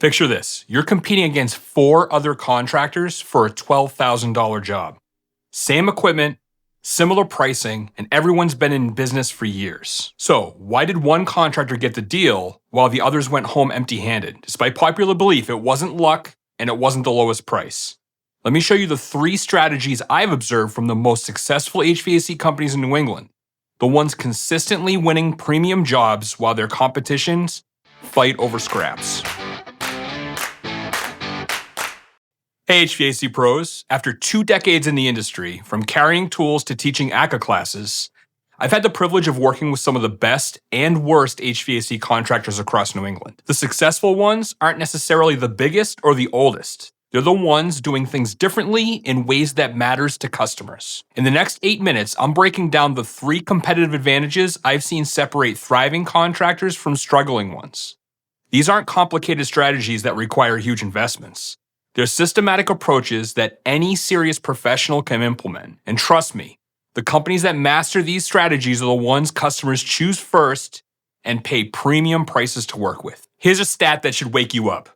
Picture this. You're competing against 4 other contractors for a $12,000 job. Same equipment, similar pricing, and everyone's been in business for years. So, why did one contractor get the deal while the others went home empty-handed? Despite popular belief, it wasn't luck and it wasn't the lowest price. Let me show you the 3 strategies I've observed from the most successful HVAC companies in New England. The ones consistently winning premium jobs while their competitions fight over scraps. Hey HVAC pros, after 2 decades in the industry, from carrying tools to teaching ACA classes, I've had the privilege of working with some of the best and worst HVAC contractors across New England. The successful ones aren't necessarily the biggest or the oldest. They're the ones doing things differently in ways that matters to customers. In the next 8 minutes, I'm breaking down the 3 competitive advantages I've seen separate thriving contractors from struggling ones. These aren't complicated strategies that require huge investments. They're systematic approaches that any serious professional can implement. And trust me, the companies that master these strategies are the ones customers choose first and pay premium prices to work with. Here's a stat that should wake you up.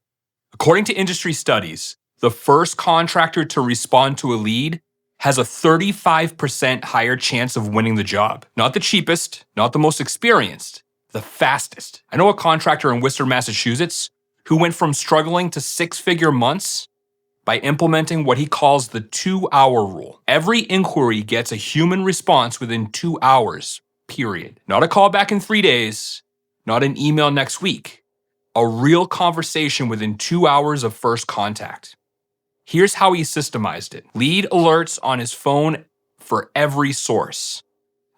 According to industry studies, the first contractor to respond to a lead has a 35% higher chance of winning the job. Not the cheapest, not the most experienced, the fastest. I know a contractor in Worcester, Massachusetts, who went from struggling to 6-figure months by implementing what he calls the 2-hour rule. Every inquiry gets a human response within 2 hours, period. Not a call back in 3 days, not an email next week. A real conversation within 2 hours of first contact. Here's how he systemized it. Lead alerts on his phone for every source.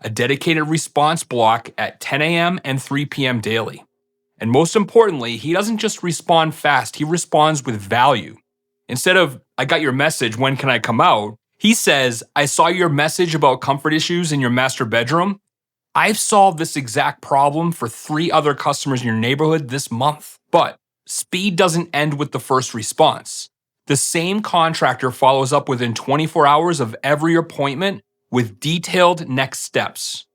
A dedicated response block at 10 a.m. and 3 p.m. daily. And most importantly, he doesn't just respond fast, he responds with value. Instead of, I got your message, when can I come out? He says, I saw your message about comfort issues in your master bedroom. I've solved this exact problem for 3 other customers in your neighborhood this month. But speed doesn't end with the first response. The same contractor follows up within 24 hours of every appointment with detailed next steps.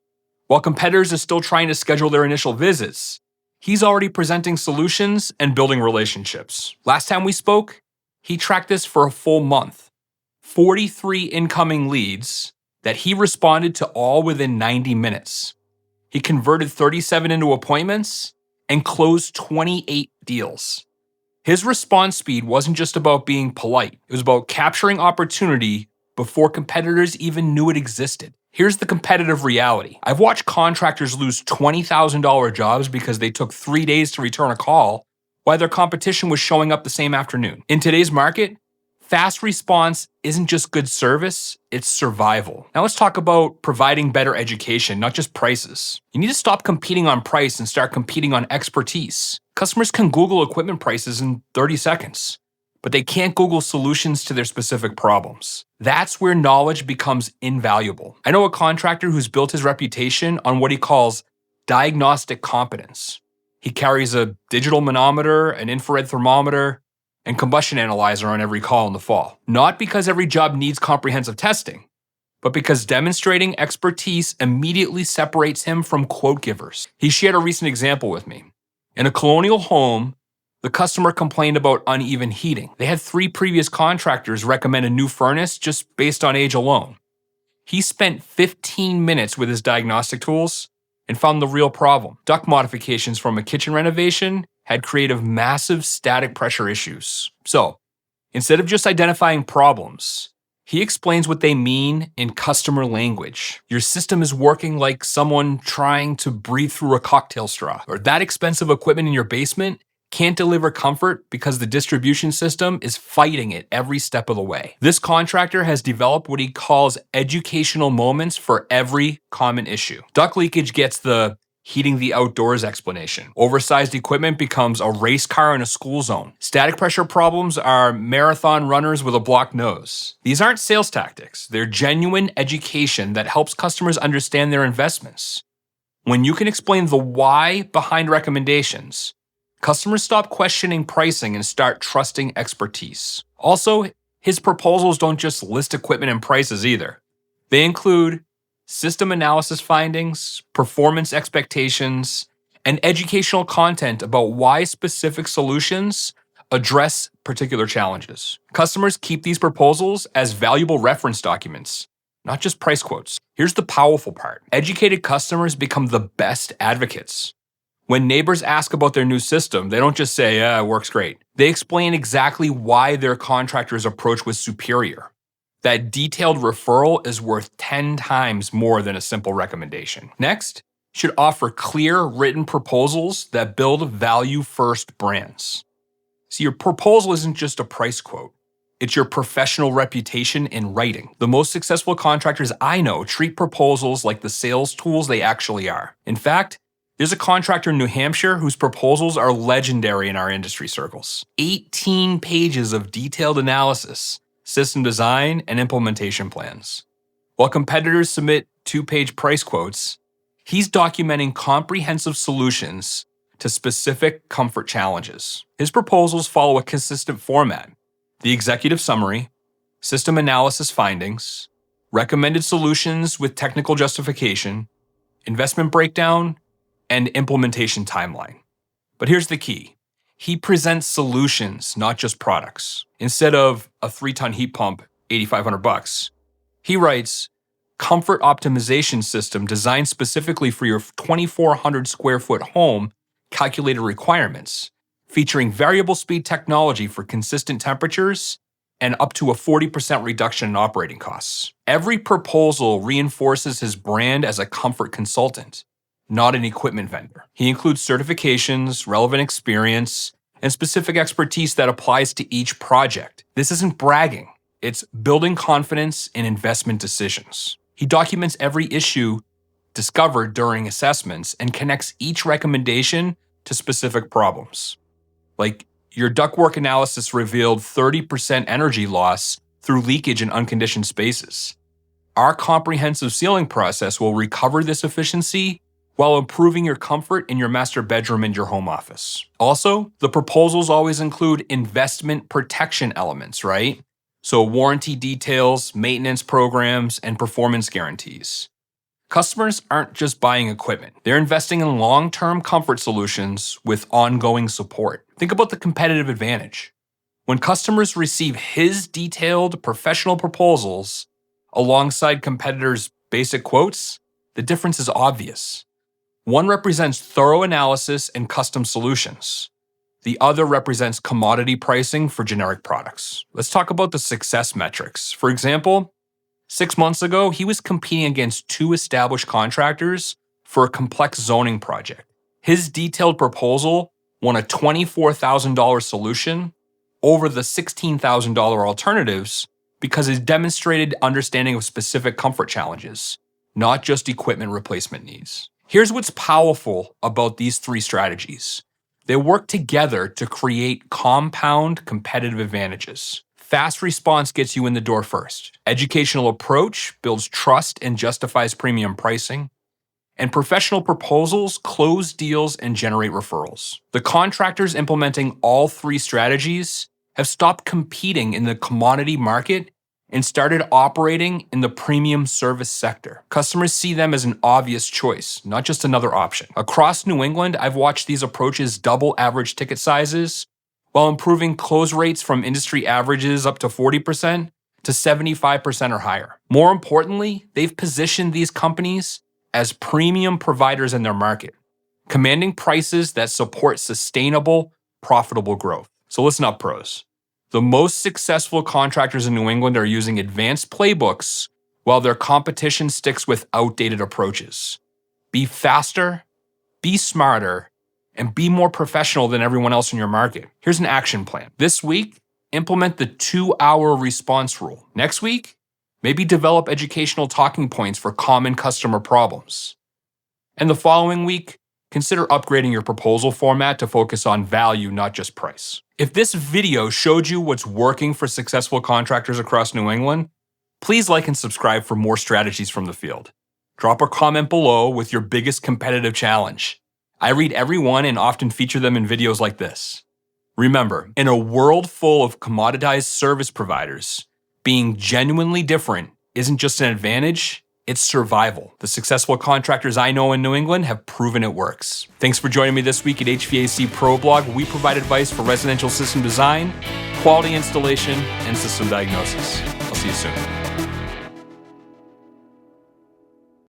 While competitors are still trying to schedule their initial visits, he's already presenting solutions and building relationships. Last time we spoke, he tracked this for a full month. 43 incoming leads that he responded to all within 90 minutes. He converted 37 into appointments and closed 28 deals. His response speed wasn't just about being polite. It was about capturing opportunity before competitors even knew it existed. Here's the competitive reality. I've watched contractors lose $20,000 jobs because they took 3 days to return a call while their competition was showing up the same afternoon. In today's market, fast response isn't just good service, it's survival. Now let's talk about providing better education, not just prices. You need to stop competing on price and start competing on expertise. Customers can Google equipment prices in 30 seconds. But they can't Google solutions to their specific problems. That's where knowledge becomes invaluable. I know a contractor who's built his reputation on what he calls diagnostic competence. He carries a digital manometer, an infrared thermometer, and combustion analyzer on every call in the fall. Not because every job needs comprehensive testing, but because demonstrating expertise immediately separates him from quote givers. He shared a recent example with me. In a colonial home, the customer complained about uneven heating. They had 3 previous contractors recommend a new furnace just based on age alone. He spent 15 minutes with his diagnostic tools and found the real problem. Duct modifications from a kitchen renovation had created massive static pressure issues. So, instead of just identifying problems, he explains what they mean in customer language. Your system is working like someone trying to breathe through a cocktail straw. Or that expensive equipment in your basement can't deliver comfort because the distribution system is fighting it every step of the way. This contractor has developed what he calls educational moments for every common issue. Duct leakage gets the heating the outdoors explanation. Oversized equipment becomes a race car in a school zone. Static pressure problems are marathon runners with a blocked nose. These aren't sales tactics. They're genuine education that helps customers understand their investments. When you can explain the why behind recommendations, customers stop questioning pricing and start trusting expertise. Also, his proposals don't just list equipment and prices either. They include system analysis findings, performance expectations, and educational content about why specific solutions address particular challenges. Customers keep these proposals as valuable reference documents, not just price quotes. Here's the powerful part. Educated customers become the best advocates. When neighbors ask about their new system, they don't just say, it works great. They explain exactly why their contractor's approach was superior. That detailed referral is worth 10 times more than a simple recommendation. Next, you should offer clear written proposals that build value-first brands. See, your proposal isn't just a price quote. It's your professional reputation in writing. The most successful contractors I know treat proposals like the sales tools they actually are. In fact, there's a contractor in New Hampshire whose proposals are legendary in our industry circles. 18 pages of detailed analysis, system design, and implementation plans. While competitors submit 2-page price quotes, he's documenting comprehensive solutions to specific comfort challenges. His proposals follow a consistent format: the executive summary, system analysis findings, recommended solutions with technical justification, investment breakdown, and implementation timeline. But here's the key. He presents solutions, not just products. Instead of a 3-ton heat pump, $8,500, he writes, comfort optimization system designed specifically for your 2,400 square foot home, calculated requirements, featuring variable speed technology for consistent temperatures and up to a 40% reduction in operating costs. Every proposal reinforces his brand as a comfort consultant, not an equipment vendor. He includes certifications, relevant experience, and specific expertise that applies to each project. This isn't bragging. It's building confidence in investment decisions. He documents every issue discovered during assessments and connects each recommendation to specific problems. Like, your ductwork analysis revealed 30% energy loss through leakage in unconditioned spaces. Our comprehensive sealing process will recover this efficiency while improving your comfort in your master bedroom and your home office. Also, the proposals always include investment protection elements, right? So warranty details, maintenance programs, and performance guarantees. Customers aren't just buying equipment. They're investing in long-term comfort solutions with ongoing support. Think about the competitive advantage. When customers receive his detailed professional proposals alongside competitors' basic quotes, the difference is obvious. One represents thorough analysis and custom solutions. The other represents commodity pricing for generic products. Let's talk about the success metrics. For example, 6 months ago, he was competing against 2 established contractors for a complex zoning project. His detailed proposal won a $24,000 solution over the $16,000 alternatives because it demonstrated understanding of specific comfort challenges, not just equipment replacement needs. Here's what's powerful about these 3 strategies. They work together to create compound competitive advantages. Fast response gets you in the door first. Educational approach builds trust and justifies premium pricing. And professional proposals close deals and generate referrals. The contractors implementing all 3 strategies have stopped competing in the commodity market and started operating in the premium service sector. Customers see them as an obvious choice, not just another option. Across New England, I've watched these approaches double average ticket sizes while improving close rates from industry averages up to 40% to 75% or higher. More importantly, they've positioned these companies as premium providers in their market, commanding prices that support sustainable, profitable growth. So listen up, pros. The most successful contractors in New England are using advanced playbooks while their competition sticks with outdated approaches. Be faster, be smarter, and be more professional than everyone else in your market. Here's an action plan. This week, implement the 2-hour response rule. Next week, maybe develop educational talking points for common customer problems. And the following week, consider upgrading your proposal format to focus on value, not just price. If this video showed you what's working for successful contractors across New England, please like and subscribe for more strategies from the field. Drop a comment below with your biggest competitive challenge. I read every one and often feature them in videos like this. Remember, in a world full of commoditized service providers, being genuinely different isn't just an advantage, It's survival. The successful contractors I know in New England have proven it works. Thanks for joining me this week at HVAC Pro Blog. We provide advice for residential system design, quality installation, and system diagnosis. I'll see you soon.